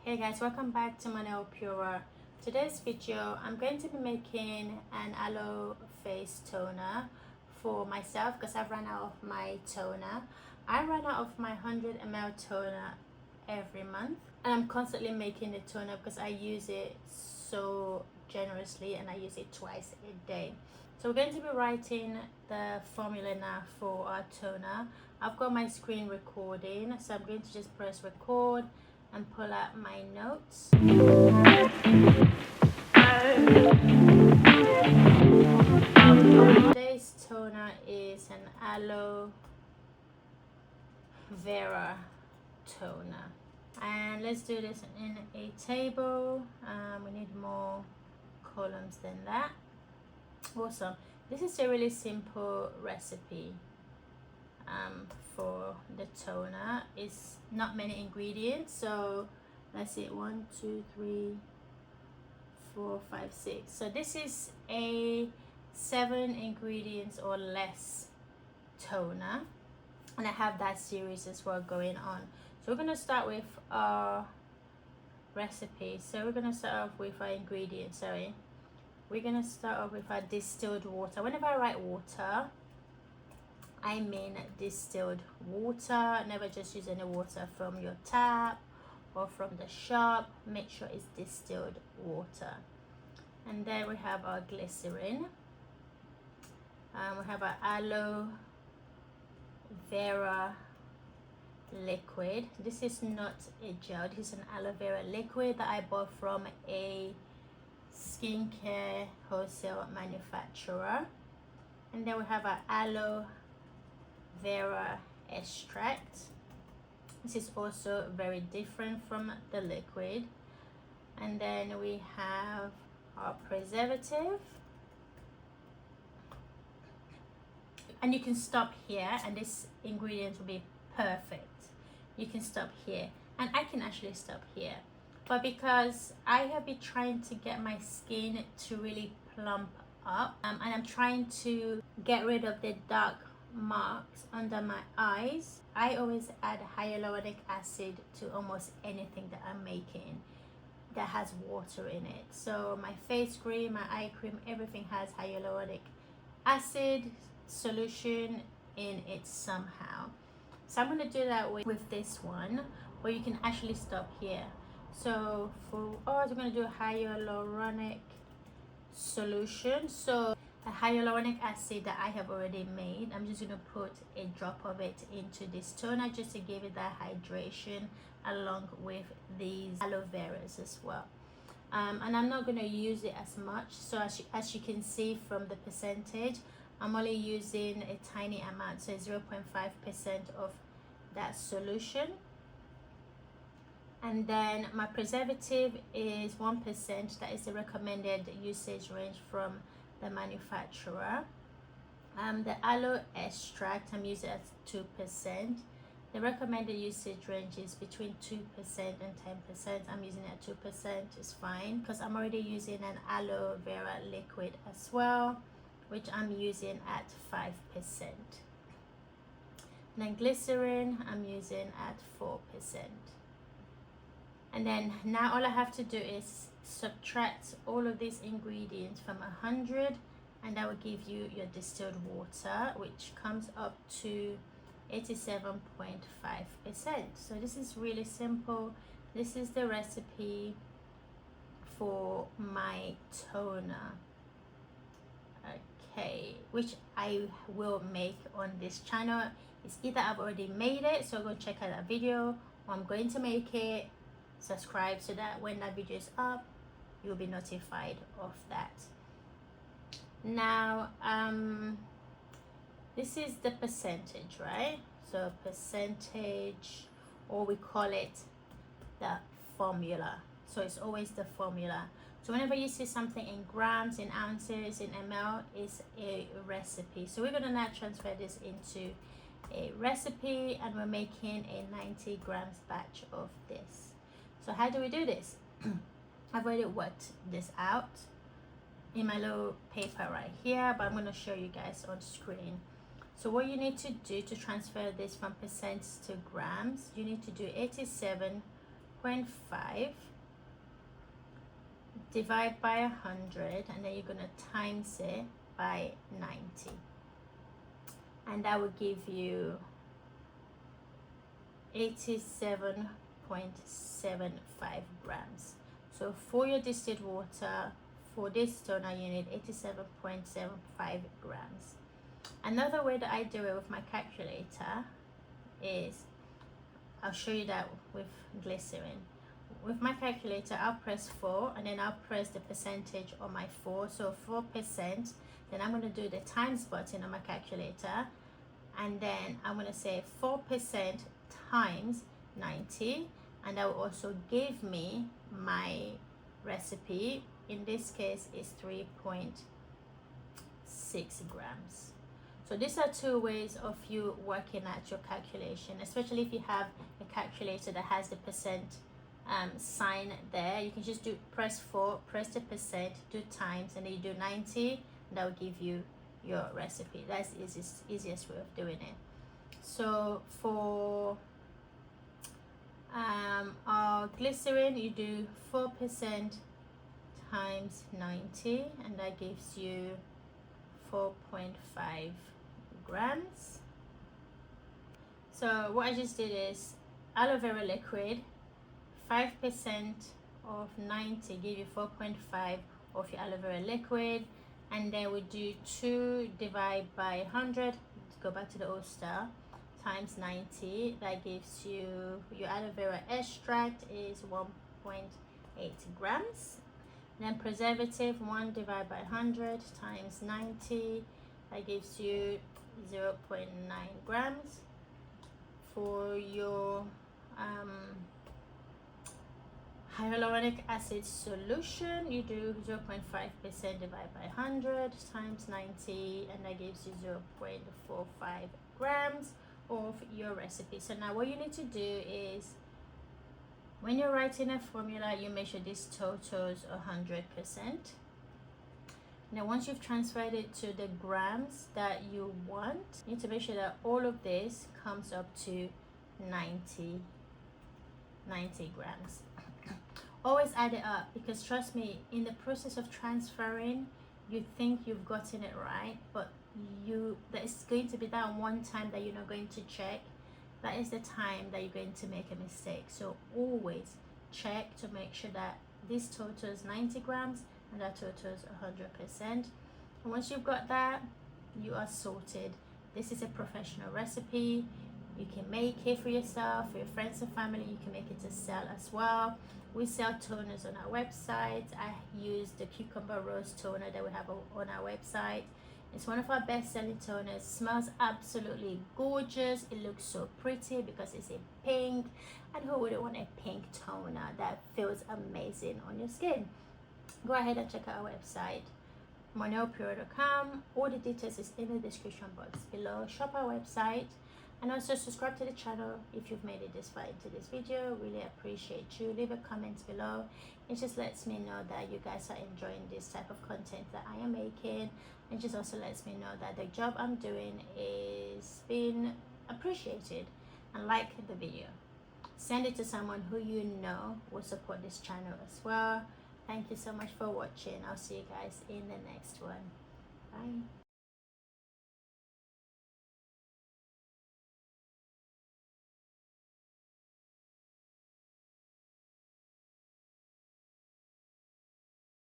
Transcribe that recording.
Hey guys, welcome back to my nail Pura. Today's video I'm going to be making an aloe face toner for myself because I've run out of my toner. I run out of my 100 ml toner every month, and I'm constantly making the toner because I use it so generously and I use it twice a day. So we're going to be writing the formula now for our toner. I've got my screen recording, so I'm going to just press record and pull out my notes. Today's toner is an Aloe Vera toner. And let's do this in a table. We need more columns than that. Awesome. This is a really simple recipe for the toner. It's not many ingredients, so let's see, 1 2 3 4 5 6. So this is a 7 ingredients or less toner, and I have that series as well going on. So we're going to start with our recipe. So we're going to start off with our ingredients. We're going to start off with our distilled water. Whenever I write water, I mean distilled water. Never just use any water from your tap or from the shop. Make sure it's distilled water. And then we have our glycerin. We have our aloe vera liquid. This is not a gel, this is an aloe vera liquid that I bought from a skincare wholesale manufacturer. And then we have our aloe vera extract. This is also very different from the liquid. And then we have our preservative, and you can stop here and this ingredient will be perfect. You can stop here, and I can actually stop here, but because I have been trying to get my skin to really plump up, and I'm trying to get rid of the dark marks under my eyes, I always add hyaluronic acid to almost anything that I'm making that has water in it. So my face cream, my eye cream, everything has hyaluronic acid solution in it somehow. So I'm going to do that with this one, or you can actually stop here. So for ours, we're going to do hyaluronic solution. So a hyaluronic acid that I have already made, I'm just going to put a drop of it into this toner just to give it that hydration, along with these aloe veras as well. And I'm not going to use it as much, so as you can see from the percentage, I'm only using a tiny amount, so 0.5% of that solution. And then my preservative is 1%. That is the recommended usage range from the manufacturer. The aloe extract, I'm using at 2%. The recommended usage range is between 2% and 10%. I'm using it at 2%. It's fine because I'm already using an aloe vera liquid as well, which I'm using at 5%. And then glycerin, I'm using at 4%. And then now all I have to do is subtract all of these ingredients from 100, and that will give you your distilled water, which comes up to 87.5%. So this is really simple. This is the recipe for my toner, okay, which I will make on this channel. It's either I've already made it, so go check out that video, or I'm going to make it. Subscribe so that when that video is up, you'll be notified of that. Now this is the percentage, right? So percentage, or we call it the formula. So it's always the formula. So whenever you see something in grams, in ounces, in ml, it's a recipe. So we're going to now transfer this into a recipe, and we're making a 90 grams batch of this. So how do we do this? I've already worked this out in my little paper right here, but I'm going to show you guys on screen. So what you need to do to transfer this from percents to grams, you need to do 87 0.5 divide by 100, and then you're going to times it by 90, and that will give you 87.75 grams. So for your distilled water, for this toner, you need 87.75 grams. Another way that I do it with my calculator is, I'll show you that with glycerin. With my calculator, I'll press 4, and then I'll press the percentage on my 4, so 4%. Then I'm going to do the times button on my calculator, and then I'm going to say 4% times 90, and that will also give me my recipe. In this case is 3.6 grams. So these are two ways of you working at your calculation, especially if you have a calculator that has the percent sign there. You can just do press 4, press the percent, do times, and then you do 90, and that will give you your recipe. That's the easiest way of doing it. So for our glycerin, you do 4% times 90, and that gives you 4.5 grams. So what I just did is aloe vera liquid, 5% of 90 give you 4.5 of your aloe vera liquid, and then we do 2 divide by 100, let's go back to the old style, times 90, that gives you your aloe vera extract is 1.8 grams. Then preservative, 1 divided by 100 times 90, that gives you 0.9 grams. For your hyaluronic acid solution, you do 0.5% divided by 100 times 90, and that gives you 0.45 grams of your recipe. So now what you need to do is, when you're writing a formula, you make sure this totals 100%. Now once you've transferred it to the grams that you want, you need to make sure that all of this comes up to 90 grams. Always add it up, because trust me, in the process of transferring, you think you've gotten it right, but there's going to be that one time that you're not going to check. That is the time that you're going to make a mistake. So always check to make sure that this totals 90 grams and that totals 100%. And once you've got that, you are sorted. This is a professional recipe. You can make it for yourself, for your friends and family. You can make it to sell as well. We sell toners on our website. I use the cucumber rose toner that we have on our website. It's one of our best-selling toners. Smells absolutely gorgeous. It looks so pretty because it's in pink, and who wouldn't want a pink toner that feels amazing on your skin? Go ahead and check out our website, monellpure.com. All the details is in the description box below. Shop our website, and also subscribe to the channel if you've made it this far into this video. Really appreciate you. Leave a comment below. It just lets me know that you guys are enjoying this type of content that I am making. It just also lets me know that the job I'm doing is being appreciated, and like the video. Send it to someone who you know will support this channel as well. Thank you so much for watching. I'll see you guys in the next one. Bye.